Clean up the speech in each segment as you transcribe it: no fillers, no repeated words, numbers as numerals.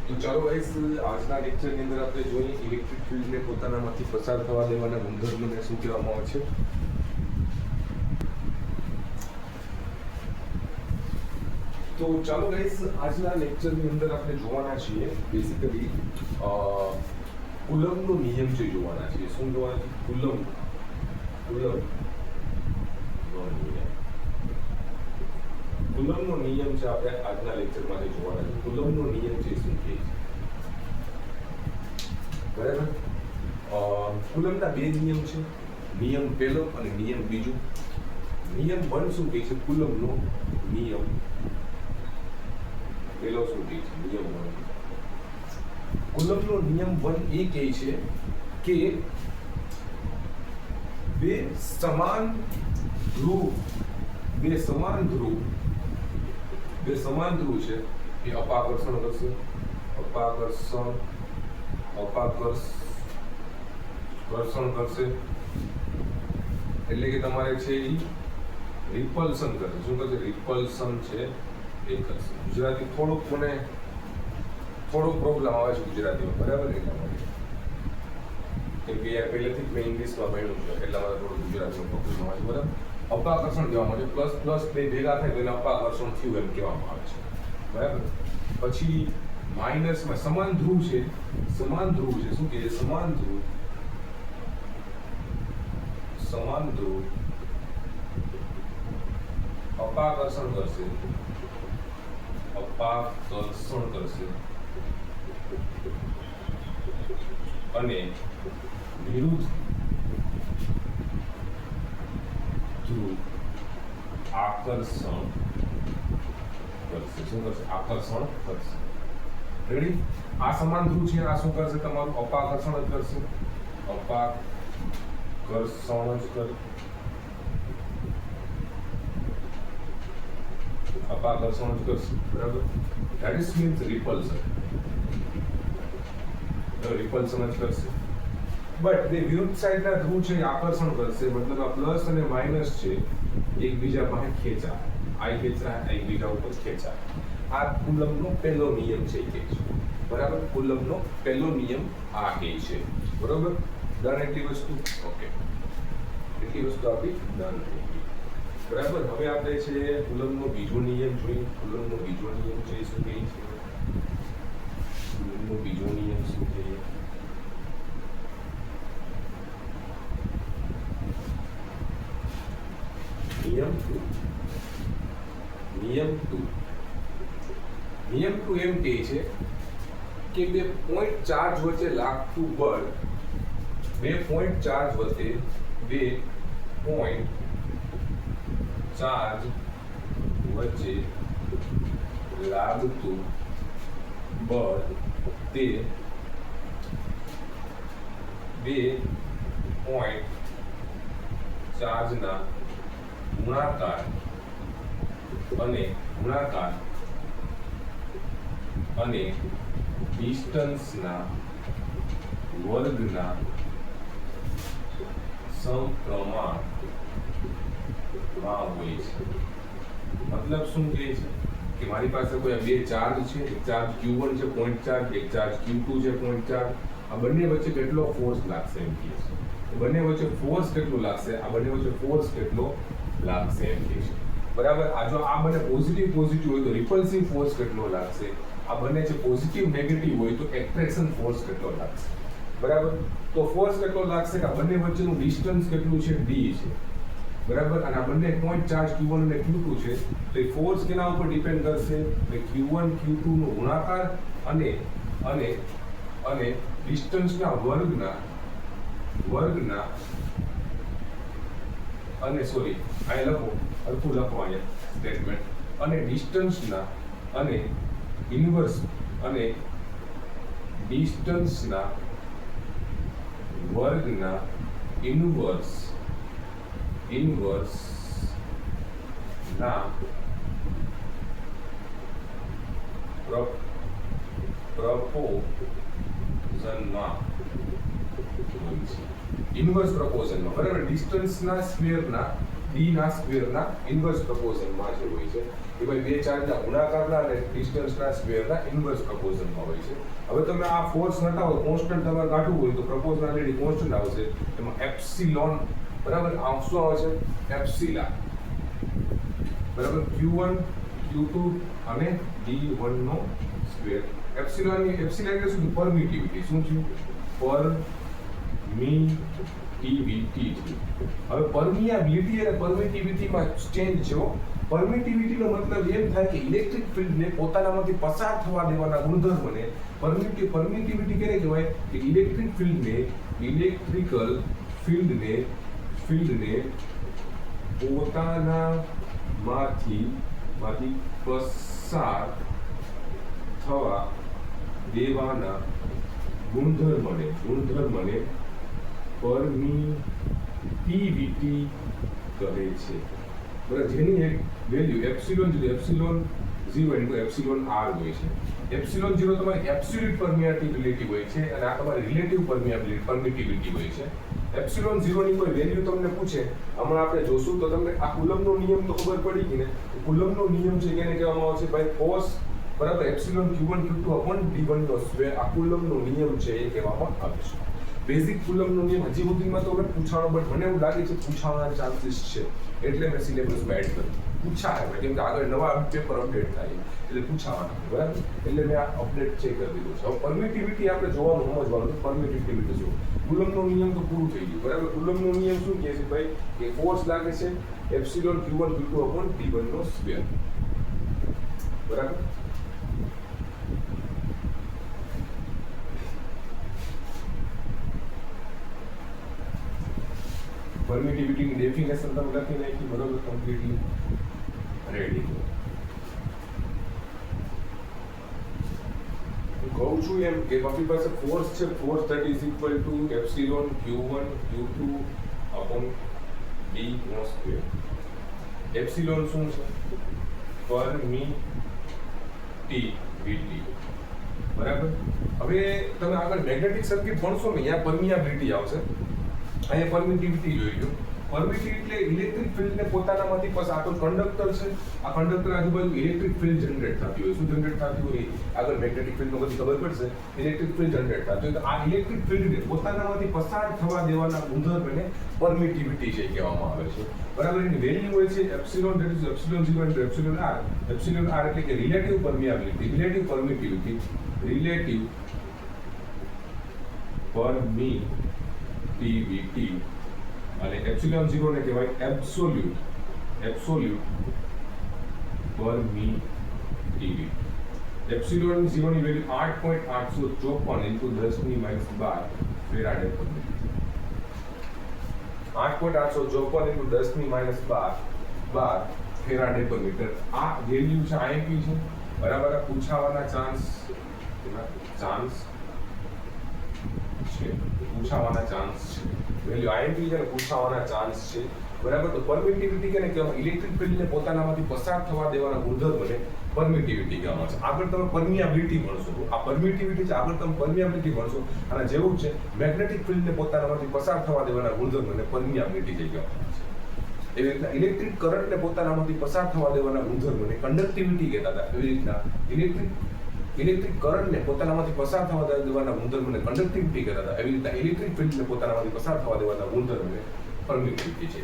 તો ચાલો ગાઈસ, આજના લેક્ચરની અંદર આપણે જોઈએ ઇલેક્ટ્રિક ફિલ્ડને પોતાનામાંથી પસાર થવા દેવાના ગુણધર્મને શું કહેવામાં આવે છે. તો ચાલો ગાઈસ, આજના લેક્ચરની અંદર આપણે જોવાના છીએ બેઝિકલી કુલમ્બનો નિયમ છે જોવાના છીએ. શું જોવાના છે? કુલમ્બનો નિયમ છે આપણે આજના લેક્ચરમાં જોવાના છે. કુલમ્બનો નિયમ છે શું કહે છે, બરાબર? કુલમ્બના બે નિયમ છે, નિયમ પહેલો અને નિયમ બીજો. નિયમ 1 શું કહે છે? કુલમ્બનો નિયમ પહેલો શું કહે છે? નિયમ 1. કુલમ્બનો નિયમ 1 એ કહે છે કે બે સમાન ધ્રુવ છે એ અપાકર્ષણ કરશે. એટલે કે તમારે છે એ રિપલ્શન કરશે. શું કરશે? રિપલ્શન છે એ કરશે. ગુજરાતી થોડુંક પ્રોબ્લેમ આવે છે ગુજરાતીમાં, બરાબર? એટલા માટે કેમ કે યાર પહેલેથી જ મેં ઇંગ્લિશમાં ભણ્યું છે એટલા માટે થોડું ગુજરાતીમાં પ્રોબ્લેમ આવે છે, બરાબર? અપાકર્ષણ કહેવામાં આવે છે. પ્લસ બે ભેગા થાય તો એને અપાકર્ષણ થયું એમ કહેવામાં આવે છે, બરાબર? પછી માઇનસમાં સમાન ધ્રુવ છે. શું કહે છે? સમાન ધ્રુવ અપાકર્ષણ કરશે. અને વિરુદ્ધ ધ્રુવ આકર્ષણ કરશે. શું કરશે? આકર્ષણ કરશે. રેડી? આ સમાન ધ્રુવ છે, આ શું કરશે? તમારું અપાકર્ષણ જ કરશે. અપાકર્ષણ જ કરશે, બરાબર? ધેટ ઇઝ મીન્સ રિપલ્શન જ કરશે. બટ બે વિરુદ્ધ સાઈડના ધ્રુવ છે એ આકર્ષણ કરશે, મતલબ આ પ્લસ અને માઇનસ છે એકબીજા પાસે ખેંચા, એકબીજા ઉપર ખેંચા. આ કુલમ્બનો પહેલો નિયમ છે કે છે, બરાબર? કુલમ્બનો પહેલો નિયમ આ કે છે, બરાબર? ડન એટલી વસ્તુ. ઓકે, એટલી વસ્તુ આપી ડન થઈ ગઈ, બરાબર? હવે આપણે છે કુલમ્બનો બીજો નિયમ જોઈએ. કુલમ્બનો બીજો નિયમ છે શું કહે છે? કુલમ્બનો બીજો નિયમ શું છે? નિયમ 2 એમ કહે છે કે બે પોઈન્ટ ચાર્જ વચ્ચે લાગતું બળ, બે પોઈન્ટ ચાર્જ વચ્ચે લાગતું બળ તે બે પોઈન્ટ ચાર્જના ગુણાકાર અને ડિસ્ટન્સના વર્ગના સમપ્રમાણમાં હોય છે. મતલબ શું કહે છે કે મારી પાસે કોઈ બે ચાર્જ છે, એક ચાર્જ Q1 છે પોઈન્ટ ચાર્જ, એક ચાર્જ Q2 છે પોઈન્ટ ચાર્જ. આ બંને વચ્ચે કેટલો ફોર્સ લાગશે એમ કહે છે. બંને વચ્ચે ફોર્સ કેટલો લાગશે, આ બંને વચ્ચે ફોર્સ કેટલો લાગશે એમ કહે છે, બરાબર? આ જો આ બંને પોઝિટિવ હોય તો રિપલ્સિવ ફોર્સ કેટલો લાગશે, આ બંને જે પોઝિટિવ નેગેટિવ હોય તો એટ્રેક્શન ફોર્સ કેટલો લાગશે, બરાબર? તો ફોર્સ કેટલો લાગશે કે આ બંને વચ્ચેનું ડિસ્ટન્સ કેટલું છે? d છે, બરાબર? અને આ બંને પોઈન્ટ ચાર્જ Q1 અને Q2 છે, તો એ ફોર્સ કેના ઉપર ડિપેન્ડ કરશે? કે Q1 Q2 નો ગુણાકાર અને ડિસ્ટન્સના વર્ગના અને સોરી આ લખો હરખું લખો અહીંયા સ્ટેટમેન્ટ, અને ડિસ્ટન્સના અને ઇન્વર્સ અને ડિસ્ટન્સના વર્ગના ઇન્વર્સ ના પ્રપોઝનમાં ઇન્વર્સ પ્રપોઝનમાં, બરાબર? ડિસ્ટન્સના સ્ક્વેરના d ના સ્ક્વેરના ઇન્વર્સ પ્રપોઝનમાં જે હોય છે કે ભાઈ બે ચાર્જના ગુણાકારના અને ડિસ્ટન્સના સ્ક્વેરના ઇન્વર્સ પ્રપોર્શનમાં હોય છે. હવે તમે આ ફોર્સ હટાવો, કોન્સ્ટન્ટ તમારે કાઢવું હોય તો પ્રપોર્શનાલિટી કોન્સ્ટન્ટ આવશે. એમાં એપ્સિલોન બરાબર શું આવે છે? એપ્સિલા બરાબર Q1 Q2 અને D1 નો સ્ક્વેર. એપ્સિલોન એટલે શું? પરમિટિવિટી. શું થયું? પરમિટિવિટી. હવે પરમિયાબિલિટી અને પરમિટિવિટીમાં ચેન્જ છે. પરમિટિવિટીનો મતલબ એમ થાય કે ઇલેક્ટ્રિક ફિલ્ડને પોતાનામાંથી પસાર થવા દેવાના ગુણધર્મને પરમિટિવિટી ક્યારે કહેવાય? કે ઇલેક્ટ્રિક ફિલ્ડને પોતાનામાંથી પસાર થવા દેવાના ગુણધર્મને પરમિટિવિટી કહે છે. બરાબર, જેની એક વેલ્યુ એપ્સિલોન 0 એપ્સિલોન r હોય છે. એપ્સિલોન 0 તમારી એબ્સોલ્યુટ પરમિટિવિટી હોય છે અને આ તમારી રિલેટિવ પરમિટિવિટી હોય છે. એપ્સિલોન 0 ની કોઈ વેલ્યુ તમને પૂછે, હમણાં આપણે જોશું તો તમને આ કુલમનો નિયમ તો ખબર પડી ગઈ ને. કુલમનો નિયમ છે કેને કહેવામાં આવે છે? ભાઈ ફોર્સ બરાબર epsilon Q1 Q2 upon D1 નો સ્ક્વેર. આ કુલમનો નિયમ છે એ કહેવામાં આવે છે. બેઝિક કુલમનો નિયમ હજી સુધીમાં તો હવે પૂછાણો, બટ મને એવું લાગે છે પૂછાવાના ચાન્સીસ છે, એટલે મેં સિલેબસમાં એડ કર્યું. પૂછાય કેમ કે આગળ નવા પેપર અપડેટ થાય એટલે પૂછાવાના, બરાબર. એટલે મેં આ અપડેટ ચેક કરી દીધું છે. હવે પરમિટિવિટી આપણે જોવાનું, સમજવાનું છે પરમિટિવિટી શું. કુલમનો નિયમ તો પૂરું થઈ ગયું, બરાબર. કુલમનો નિયમ શું કહે છે ભાઈ? કે ફોર્સ લાગે છે epsilon Q1 Q2 upon D1 નો સ્ક્વેર, બરાબર. પરમિટિવિટીની ડેફિનેશન તમે લખી નાખી, બરાબર. Completely ready. કહું છું એમ કે આપણી પાસે ફોર્સ છે. Force that is equal to epsilon Q1 Q2 upon D નો સ્ક્વેર. એપ્સિલોન શું છે? પરમિટિવિટી, બરાબર. હવે તમે આગળ મેગ્નેટિક સર્કિટ ભણશો ને, ત્યાં પરમિયાબિલિટી આવશે. અહીંયા પરમિટિવિટી જોઈ લો. પરમિટિવિટી એટલે ઇલેક્ટ્રિક ફિલ્ડને પોતાનામાંથી પસાર. તો કંડક્ટર છે, આ કંડક્ટર આજુબાજુ ઇલેક્ટ્રિક ફિલ્ડ જનરેટ થતી હોય. શું જનરેટ થતી હોય? આગળ મેગ્નેટિક ફિલ્ડનો બધી ખબર પડશે. ઇલેક્ટ્રિક ફિલ્ડ જનરેટ થતી હોય તો આ ઇલેક્ટ્રિક ફિલ્ડને પોતાનામાંથી પસાર થવા દેવાના ગુણધર્મને પરમિટિવિટી છે કહેવામાં આવે છે, બરાબર. એની વેલ્યુ હોય છે epsilon, that is epsilon 0 into epsilon r. Epsilon r એટલે કે રિલેટિવ પરમિયાબિલિટી, રિલેટિવ પરમિટિવિટી અને એપ્સિલોન 0 ને કહેવાય એબ્સોલ્યુટ પરમિટિવિટી. એપ્સિલોન 0 ની વેલ્યુ 8.854 into 10⁻12 ફેરાડે પર મીટર. 8.854 into 10⁻12 ફેરાડે પર મીટર. આ વેલ્યુ છે, આઈએમપી છે, બરાબર. પૂછાવાના ચાન્સ છે, પૂછાવાના ચાન્સ છે. વેલ્યુ આઈએમપી છે ને પૂછાવાના ચાન્સ છે, બરાબર. તો પરમિટિવિટી કેને કહેવાય? ઇલેક્ટ્રિક ફિલ્ડને પોતાનામાંથી પસાર થવા દેવાના ગુણધર્મને પરમિટિવિટી કહેવામાં છે. આગળ તમે પરમિયાબિલિટી ભણશો. આ પરમિટિવિટી છે, આગળ તમે પરમિયાબિલિટી ભણશો. અને જેવું છે મેગ્નેટિક ફિલ્ડને પોતાનામાંથી પસાર થવા દેવાના ગુણધર્મને પરમિયાબિલિટી કહેવામાં આવે છે. એવી રીતના ઇલેક્ટ્રિક કરંટને પોતાનામાંથી પસાર થવા દેવાના ગુણધર્મને કન્ડક્ટિવિટી કહેતા હતા. એવી રીતના ઇલેક્ટ્રિક કરંટને પોતાનામાંથી પસાર થવા દેવાના ગુણધર્મને કન્ડક્ટિવિટી કહેતા હતા. એવી રીતના ઇલેક્ટ્રિક ફિલ્ડને પોતાનામાંથી પસાર થવા દેવાના ગુણધર્મને પરમિટિવિટી છે,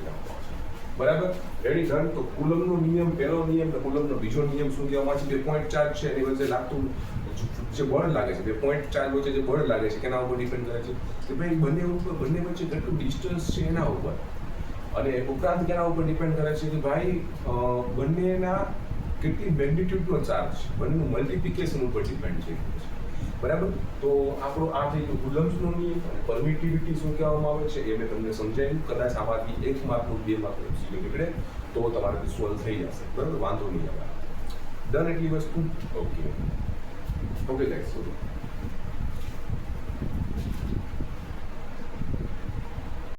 બરાબર. Ready done. તો કુલમનો નિયમ પહેલો નિયમ ને કુલમનો બીજો નિયમ શું કહેવામાં છે? 2 પોઈન્ટ ચાર્જ છે, એની વચ્ચે લાગતું જે બળ લાગે છે, 2 પોઈન્ટ ચાર્જ વચ્ચે જે બળ લાગે છે કેના ઉપર ડિપેન્ડ કરે છે? કે ભાઈ બંને વચ્ચે કેટલું ડિસ્ટન્સ છે એના ઉપર. અને ઉપરાંત કેના ઉપર ડિપેન્ડ કરે છે? કે ભાઈ બંનેના કેટલી મેગ્નિટ્યુડનો ચાર્જ, બંનેનું મલ્ટિપ્લિકેશન ઉપર ડિપેન્ડ છે, બરાબર. તો આપણો આ થઈ ગયું કુલમ્સનો નિયમ. અને પરમિટિવિટી શું કહેવામાં આવે છે એ મેં તમને સમજાવ્યું. કદાચ આમાંથી 1 માર્કનું 2 માર્કનું એમસીક્યુ નીકળે તો તમારાથી સોલ્વ થઈ જશે, બરાબર. વાંધો નહીં આવે. ડન એટલી વસ્તુ. Okay guys.